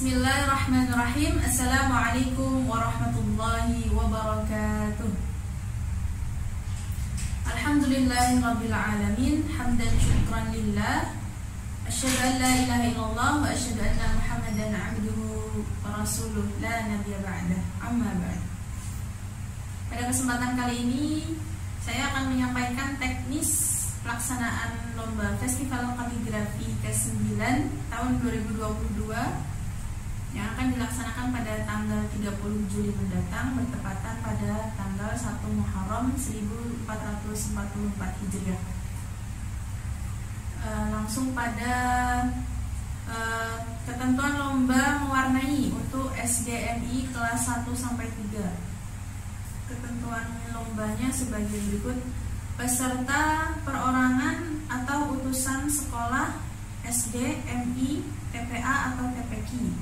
Bismillahirrahmanirrahim. Assalamualaikum warahmatullahi wabarakatuh. Alhamdulillahirabbil alamin, hamdan syukran lillah. Asyhadu an la ilaha illallah wa asyhadu anna Muhammadan abduhu wa rasuluh la nabiyya ba'dah. Amma ba'd. Pada kesempatan kali ini saya akan menyampaikan teknis pelaksanaan lomba Festival Kaligrafi ke-9 tahun 2022 yang akan dilaksanakan pada tanggal 30 Juli mendatang, bertepatan pada tanggal 1 Muharram 1444 Hijriah. Langsung pada ketentuan lomba mewarnai untuk SDMI kelas 1 sampai 3. Ketentuan lombanya sebagai berikut: peserta perorangan atau utusan sekolah SD, MI, TPA atau TPQ.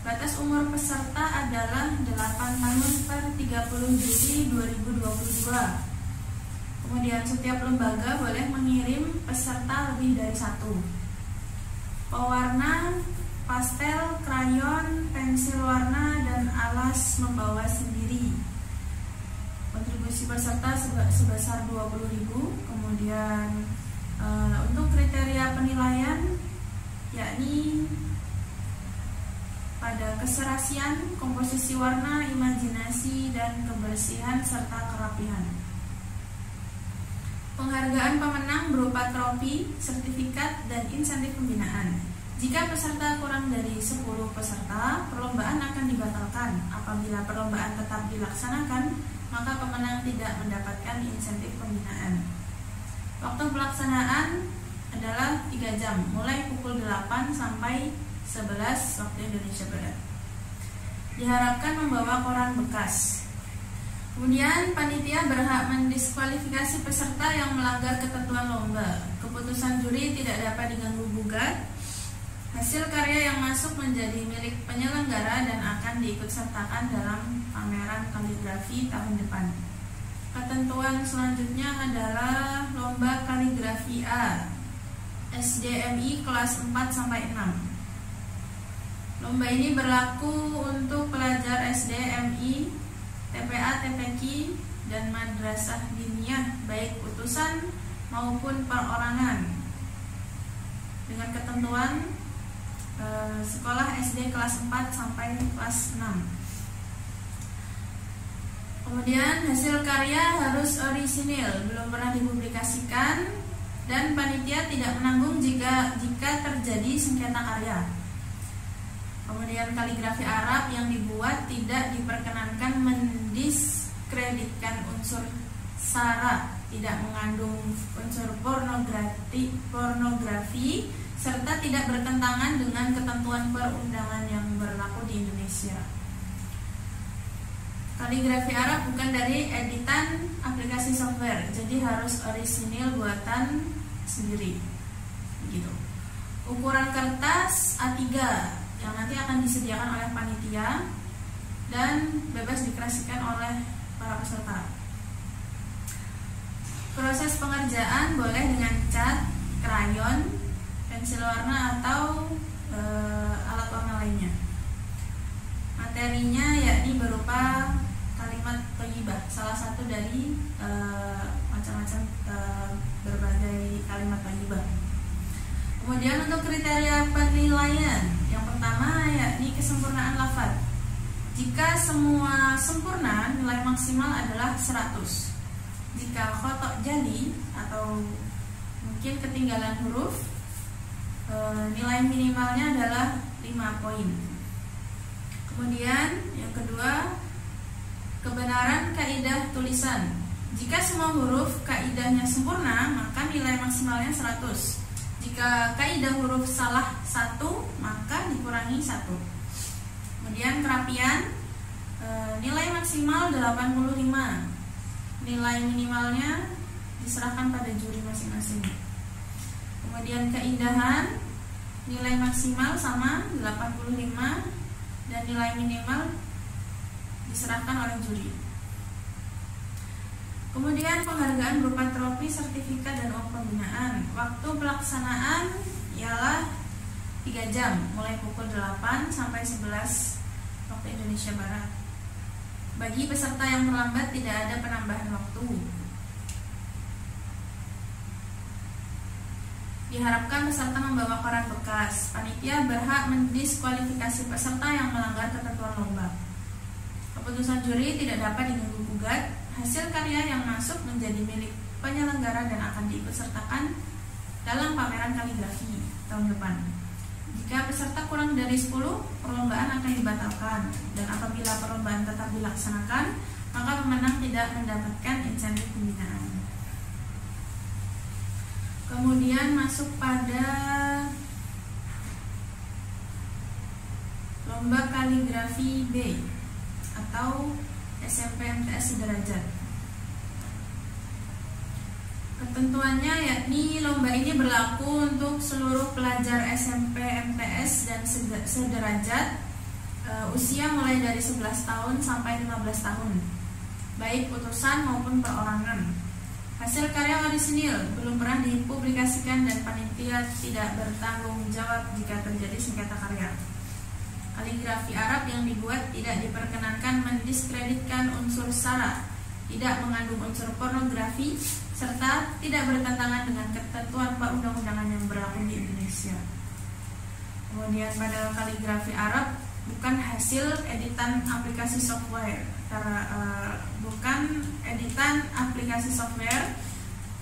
Batas umur peserta adalah 8 tahun per 30 Juli 2022. Kemudian setiap lembaga boleh mengirim peserta lebih dari 1. Pewarna, pastel, krayon, pensil warna, dan alas membawa sendiri. Kontribusi peserta sebesar 20.000. Kemudian untuk kriteria penilaian yakni pada keserasian, komposisi warna, imajinasi, dan kebersihan serta kerapihan. Penghargaan pemenang berupa trofi, sertifikat, dan insentif pembinaan. Jika peserta kurang dari 10 peserta, perlombaan akan dibatalkan. Apabila perlombaan tetap dilaksanakan, maka pemenang tidak mendapatkan insentif pembinaan. Waktu pelaksanaan adalah 3 jam, mulai pukul 8 sampai 11 waktu Indonesia Barat. Diharapkan membawa koran bekas. Kemudian panitia berhak mendiskualifikasi peserta yang melanggar ketentuan lomba. Keputusan juri tidak dapat diganggu gugat. Hasil karya yang masuk menjadi milik penyelenggara dan akan diikutsertakan dalam pameran kaligrafi tahun depan. Ketentuan selanjutnya adalah lomba kaligrafi A SDMI kelas 4 sampai 6. Lomba ini berlaku untuk pelajar SDMI, TPA, TPQ, dan madrasah diniyah baik utusan maupun perorangan. Dengan ketentuan sekolah SD kelas 4 sampai kelas 6. Kemudian hasil karya harus orisinil, belum pernah dipublikasikan, dan panitia tidak menanggung jika terjadi sengketa karya. Kemudian kaligrafi Arab yang dibuat tidak diperkenankan mendiskreditkan unsur sara, tidak mengandung unsur pornografi, serta tidak bertentangan dengan ketentuan perundangan yang berlaku di Indonesia. Kaligrafi Arab bukan dari editan aplikasi software, jadi harus orisinil buatan sendiri. Begitu. Ukuran kertas A3 yang nanti akan disediakan oleh panitia dan bebas dikreasikan oleh para peserta. Proses pengerjaan boleh dengan cat, krayon, pensil warna, atau alat warna lainnya. Materinya yakni berupa kalimat thayyibah, salah satu dari macam-macam berbagai kalimat thayyibah. Kemudian untuk kriteria penilaian, yang pertama yakni kesempurnaan lafaz. Jika semua sempurna, nilai maksimal adalah 100. Jika khotok jali atau mungkin ketinggalan huruf, nilai minimalnya adalah 5 poin. Kemudian yang kedua, kebenaran kaidah tulisan. Jika semua huruf kaidahnya sempurna, maka nilai maksimalnya 100. Jika kaidah huruf salah 1, maka dikurangi 1. Kemudian kerapian, nilai maksimal 85. Nilai minimalnya diserahkan pada juri masing-masing. Kemudian keindahan, nilai maksimal sama 85 dan nilai minimal diserahkan oleh juri. Kemudian penghargaan berupa trofi, sertifikat, dan uang pembinaan. Waktu pelaksanaan ialah 3 jam, mulai pukul 8 sampai 11 waktu Indonesia Barat. Bagi peserta yang terlambat tidak ada penambahan waktu. Diharapkan peserta membawa koran bekas. Panitia berhak mendiskualifikasi peserta yang melanggar ketentuan lomba. Keputusan juri tidak dapat diganggu-gugat. Hasil karya yang masuk menjadi milik penyelenggara dan akan diikutsertakan dalam pameran kaligrafi tahun depan. Jika peserta kurang dari 10, perlombaan akan dibatalkan, dan apabila perlombaan tetap dilaksanakan, maka pemenang tidak mendapatkan insentif pembinaan. Kemudian masuk pada lomba kaligrafi B atau SMP MTS sederajat. Ketentuannya yakni lomba ini berlaku untuk seluruh pelajar SMP MTS dan sederajat usia mulai dari 11 tahun sampai 15 tahun, baik utusan maupun perorangan. Hasil karya orisinil belum pernah dipublikasikan dan panitia tidak bertanggung jawab jika terjadi sengketa karya. Kaligrafi Arab yang dibuat tidak diperkenankan mendiskreditkan unsur sara, tidak mengandung unsur pornografi, serta tidak bertentangan dengan ketentuan perundang-undangan yang berlaku di Indonesia. Kemudian pada kaligrafi Arab bukan hasil editan aplikasi software, bukan editan aplikasi software,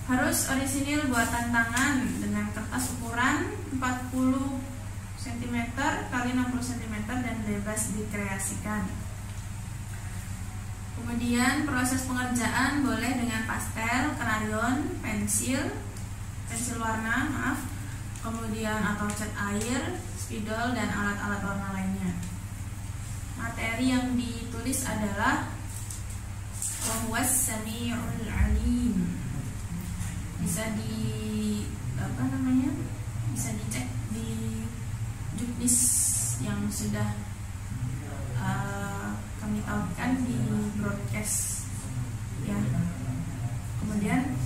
harus orisinil buatan tangan dengan kertas ukuran 40 cm x 60 cm dan bebas dikreasikan. Kemudian proses pengerjaan boleh dengan pastel, krayon, pensil warna, kemudian atau cat air, spidol dan alat-alat warna lainnya. Materi yang ditulis adalah Wahuwas Sami'ul Alim. Bisa bisa dicek di juknis yang sudah kami tahukan di broadcast ya. Kemudian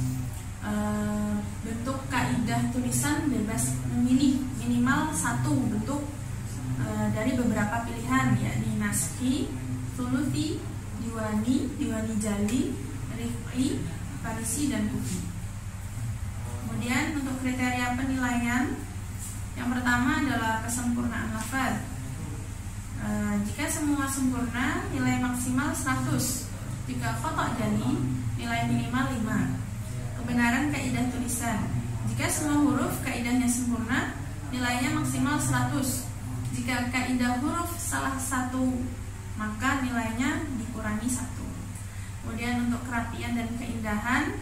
bentuk kaidah tulisan bebas memilih minimal satu bentuk dari beberapa pilihan, yakni naskhi, thuluthi, diwani jali, rif'i, farisi dan kufi. Kemudian untuk kriteria penilaian, yang pertama adalah kesempurnaan lafaz. Jika semua sempurna, nilai maksimal 100. Jika khotok jali, nilai minimal 5. Kebenaran kaidah tulisan. Jika semua huruf kaidahnya sempurna, nilainya maksimal 100. Jika kaidah huruf salah satu, maka nilainya dikurangi 1. Kemudian untuk kerapian dan keindahan,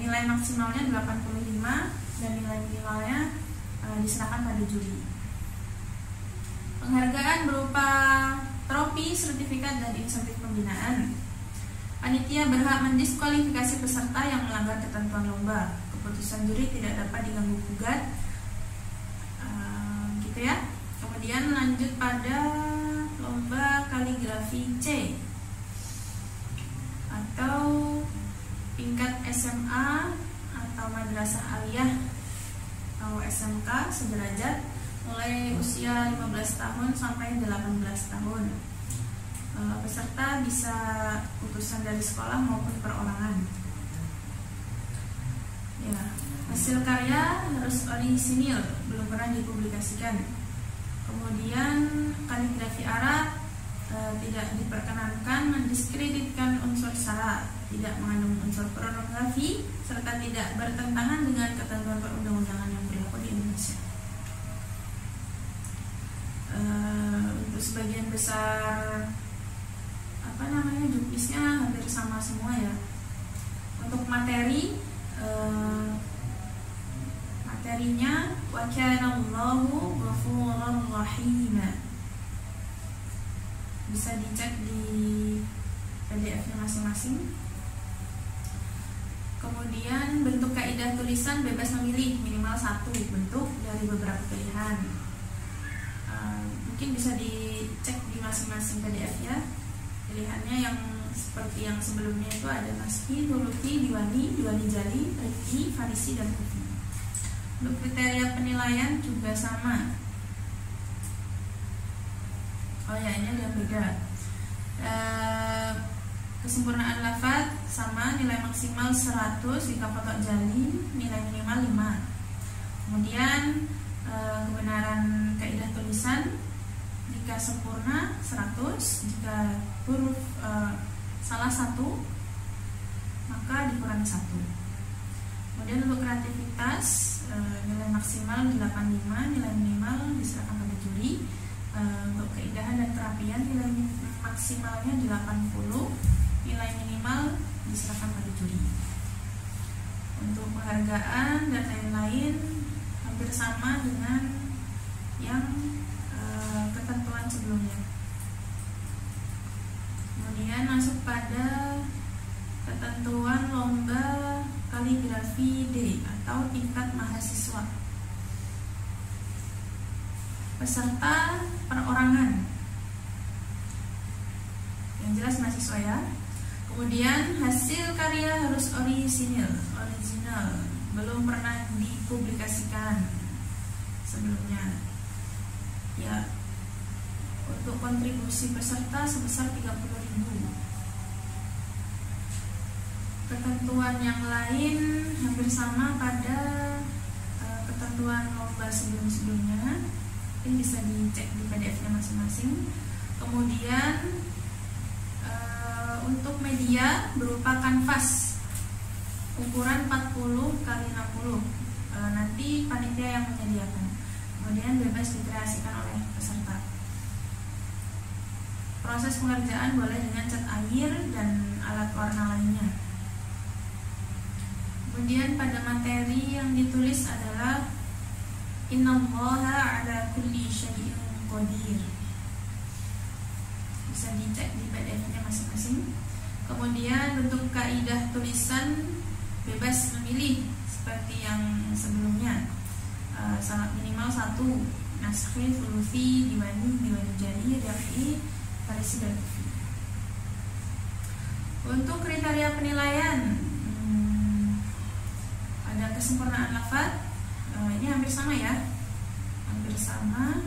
nilai maksimalnya 85 dan nilai minimalnya diserahkan pada juri. Penghargaan berupa trofi, sertifikat, dan insentif pembinaan. Panitia berhak mendiskualifikasi peserta yang melanggar ketentuan lomba. Keputusan juri tidak dapat diganggu-gugat. Gitu ya. Kemudian lanjut pada lomba kaligrafi C atau tingkat SMA atau madrasah aliyah atau SMK sederajat, mulai usia 15 tahun sampai 18 tahun. Peserta bisa utusan dari sekolah maupun perorangan. Ya, hasil karya harus orisinil, belum pernah dipublikasikan. Kemudian kaligrafi Arab tidak diperkenankan mendiskreditkan unsur sara, tidak mengandung unsur pornografi, serta tidak bertentangan dengan ketentuan perundang-undangan yang berlaku di Indonesia. Untuk sebagian besar juknisnya hampir sama semua ya. Untuk materinya wa kana Allahu ghafurur rahim. Bisa dicek di PDF-nya masing-masing. Kemudian bentuk kaidah tulisan bebas memilih minimal 1 bentuk dari beberapa pilihan. Mungkin bisa dicek di masing-masing PDF ya. Pilihannya yang seperti yang sebelumnya itu ada naskhi, thuluthi, diwani jali, rif'i, farisi dan kufi. Untuk kriteria penilaian juga sama. Oh ya, ini ada beda. Kesempurnaan lafaz sama, nilai maksimal 100 jika kotak jali, nilai minimal 5. Kemudian kebenaran kaidah tulisan, jika sempurna 100, jika huruf salah satu maka dikurangi 1. Kemudian untuk kreativitas, nilai maksimal 85, nilai minimal diserahkan pada juri. Untuk keindahan dan kerapian, nilai maksimalnya 80, nilai minimal diserahkan pada juri. Untuk penghargaan dan lain-lain hampir sama dengan yang ketentuan sebelumnya. Kemudian masuk pada ketentuan lomba kaligrafi D atau tingkat mahasiswa. Peserta perorangan, yang jelas mahasiswa ya. Kemudian hasil karya harus original, belum pernah dipublikasikan sebelumnya. Ya, untuk kontribusi peserta sebesar 30.000. Ketentuan yang lain hampir sama pada ketentuan lomba sebelum-sebelumnya. Ini bisa dicek di PDF-nya masing-masing. Kemudian untuk media berupa kanvas ukuran 40 x 60, nanti panitia yang menyediakan. Kemudian bebas dikreasikan oleh peserta. Proses pengerjaan boleh dengan cat air dan alat warna lainnya. Kemudian pada materi yang ditulis adalah Innallaha ala kulli syai'in qadir. Bisa dicek di PDF-nya masing-masing. Kemudian untuk kaidah tulisan bebas memilih seperti yang sebelumnya. Sangat minimal 1, naskhi, thuluthi, diwani jari, rafi, farisi dan kufi. Untuk kriteria penilaian, ada kesempurnaan lafaz. Ini hampir sama ya, hampir sama.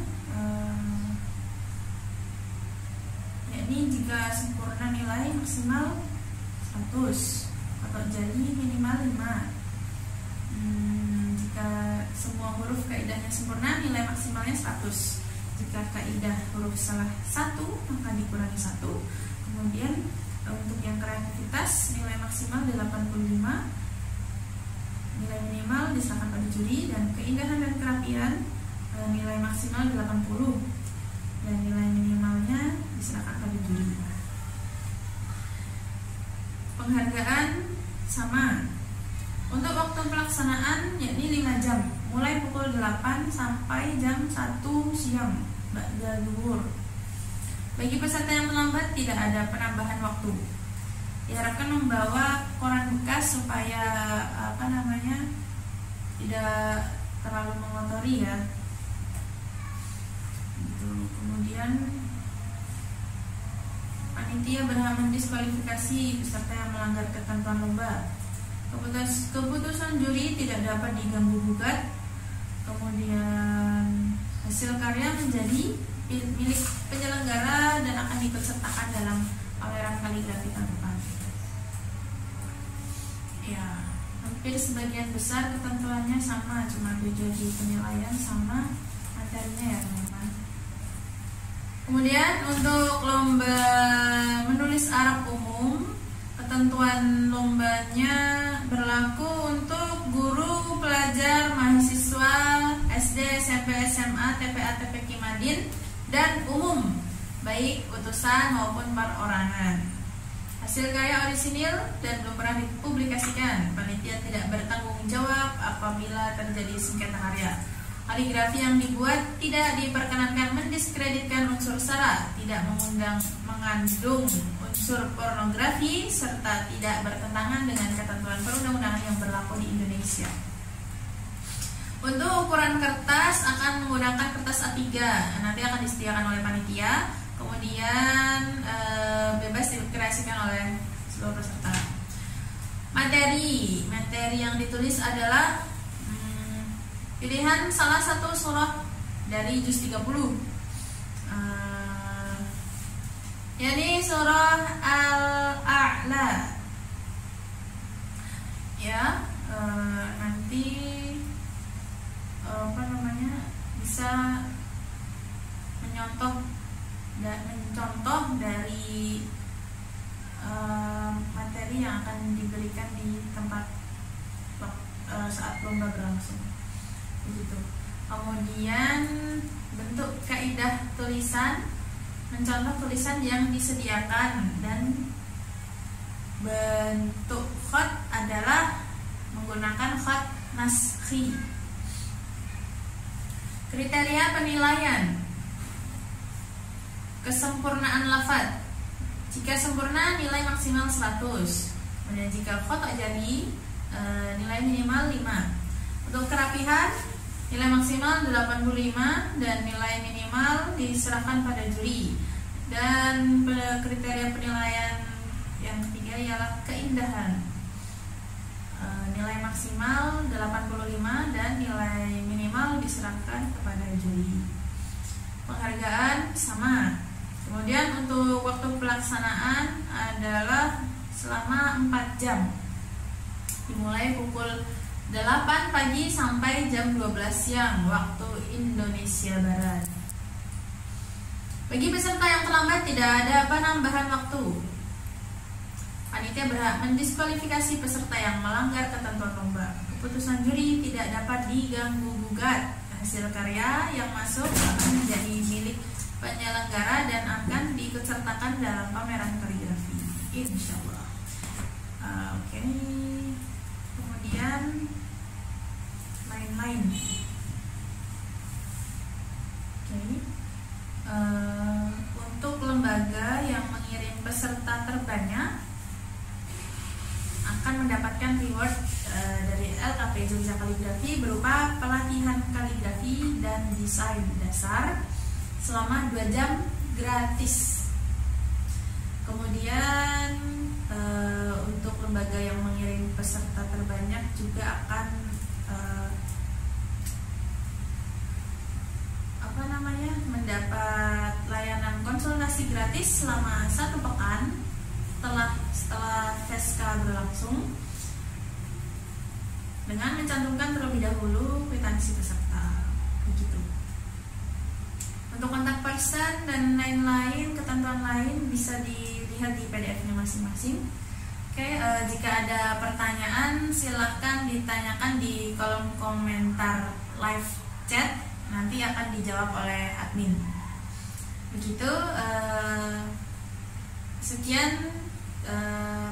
Yakni jika sempurna nilai maksimal 100 atau jali minimal 5. Jika semua huruf kaidahnya sempurna, nilai maksimalnya 100. Jika kaidah huruf salah 1, maka dikurangi 1. Kemudian untuk yang kreativitas, nilai maksimal 85, nilai minimal diserahkan pada juri. Dan keindahan dan kerapian, nilai maksimal 80 dan nilai minimalnya diserahkan pada juri. Penghargaan sama. Untuk waktu pelaksanaan yakni 5 jam, mulai pukul 8 sampai jam 1 siang ba'da zuhur. Bagi peserta yang terlambat tidak ada penambahan waktu. Diharapkan membawa koran bekas supaya tidak terlalu mengotori ya. Kemudian panitia berhak mendiskualifikasi peserta yang melanggar ketentuan lomba. Keputusan juri tidak dapat diganggu gugat. Kemudian hasil karya menjadi milik penyelenggara dan akan diikut sertakan dalam pameran kaligrafi tahun depan. Ya, hampir sebagian besar ketentuannya sama, cuma beda di penilaian sama materinya ya teman-teman. Kemudian untuk lomba menulis Arab umum, ketentuan lombanya berlaku untuk guru, pelajar, mahasiswa SD, SMP, SMA, TPA, TPQ Madin dan umum, baik utusan maupun perorangan. Hasil karya orisinil dan belum pernah dipublikasikan. Panitia tidak bertanggung jawab apabila terjadi sengketa karya. Kaligrafi yang dibuat tidak diperkenankan mendiskreditkan unsur sara, tidak mengandung unsur pornografi, serta tidak bertentangan dengan ketentuan perundang-undangan yang berlaku di Indonesia. Untuk ukuran kertas akan menggunakan kertas A3, nanti akan disediakan oleh panitia. Kemudian bebas dikreasikan oleh seluruh peserta. Materi yang ditulis adalah Pilihan salah satu surah dari juz 30, yakni surah Al-A'la. Ya, nanti bisa mencontoh dari materi yang akan diberikan di tempat saat lomba berlangsung. Begitu. Kemudian bentuk kaidah tulisan, mencontoh tulisan yang disediakan, dan bentuk khat adalah menggunakan khat naskhi. Kriteria penilaian: kesempurnaan lafaz. Jika sempurna nilai maksimal 100. Kemudian jika khata jadi nilai minimal 5. Untuk kerapihan nilai maksimal 85 dan nilai minimal diserahkan pada juri. Dan kriteria penilaian yang ketiga ialah keindahan. Nilai maksimal 85 dan nilai minimal diserahkan kepada juri. Penghargaan sama. Kemudian untuk waktu pelaksanaan adalah selama 4 jam, dimulai pukul 8 pagi sampai jam 12 siang waktu Indonesia Barat. Bagi peserta yang terlambat tidak ada penambahan waktu. Panitia berhak mendiskualifikasi peserta yang melanggar ketentuan lomba. Keputusan juri tidak dapat diganggu-gugat. Hasil karya yang masuk akan menjadi milik penyelenggara dan akan diikutsertakan dalam pameran kaligrafi, insyaallah. Oke. Kemudian lain-lain. Untuk lembaga yang mengirim peserta terbanyak akan mendapatkan reward dari LKP Jogja Kaligrafi berupa pelatihan kaligrafi dan desain dasar selama 2 jam gratis. Kemudian untuk lembaga yang mengirim peserta terbanyak juga akan mendapat layanan konsultasi gratis selama 1 pekan setelah FESKA berlangsung, dengan mencantumkan terlebih dahulu kwitansi peserta. Begitu. Untuk kontak person dan lain-lain, ketentuan lain bisa dilihat di PDF-nya masing-masing. Oke, jika ada pertanyaan silahkan ditanyakan di kolom komentar live chat, nanti akan dijawab oleh admin. Begitu. Sekian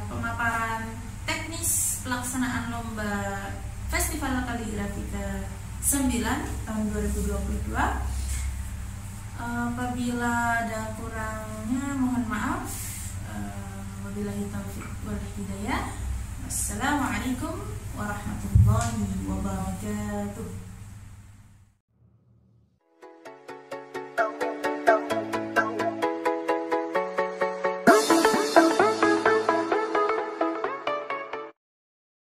pemaparan teknis pelaksanaan lomba Festival Kaligrafi ke-9 tahun 2022. Apabila ada kurangnya mohon maaf. Wabillahi taufiq wal hidayah. Wassalamualaikum warahmatullahi wabarakatuh.